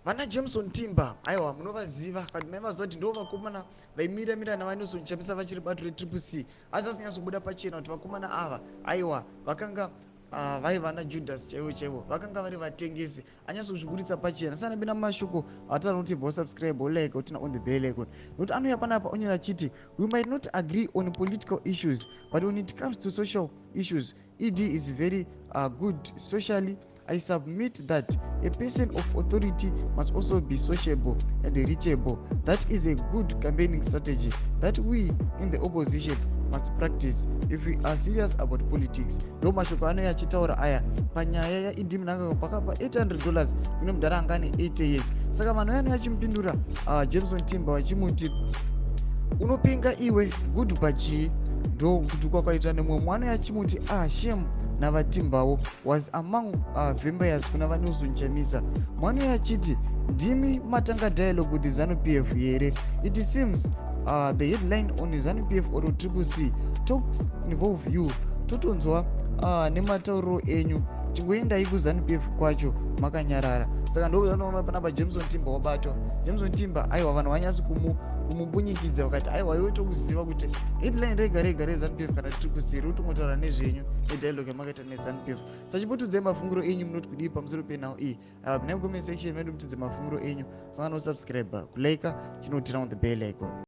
vana Jameson Timba aiwa munovaziva kuti maivaziva kuti ndo vakomana vaimira navanelson chamisa vachiri bato reTCC asi vasinyazobuda pachena kuti vakomana ava aiwa vakanga vaiva naJudas chaivo vakanga vari vatengesi anyazozviburitsa pachena sana bina mashoko atara kuti bo subscribe like utina on the bell icon nokuti anouya panapa onyora achiti we might not agree on political issues but when it comes to social issues ED is very good socially. I submit that a person of authority must also be sociable and reachable. That is a good campaigning strategy that we in the opposition must practice if we are serious about politics. Ndo mashoko ano yachitaura aya panyaya yaED mnangagwa pakapa $800 kune mudhara anga ane 80 years. Saka vanhu vayani vachimpindura Jameson Timba vachimuti unopinga iwe good pachi ndo kutukwa kwaita nemwe mwana yachimuti shame navatimbawo was among vampires kuna vaNelson Chamisa. Mwana yachiti ndimi matanga dialogue with the ZANU-PF here. It seems the headline on ZANU-PF or TCC talks involve you. Totonzwa nematauro enyu tingoendai kuZANU-PF kwacho makanyarara. Saka ndo vanoona panapa Jameson Timba wabatwa. Jameson Timba aiwa vanhu vanyasi kumubunyikidza vakati aiwa iwe tokuziva kuti headline rega reZANU-PF kana TCC riri kutomotaura nezvenyu nedialogue yamakaita neZANU-PF. Sachipotudze mafunguro enyu munoti kudii pamusoro penhau iyi. Mune comment section medu mutidze mafunguro enyu. Sanga no subscribe, kulike, chinotina on the bell icon.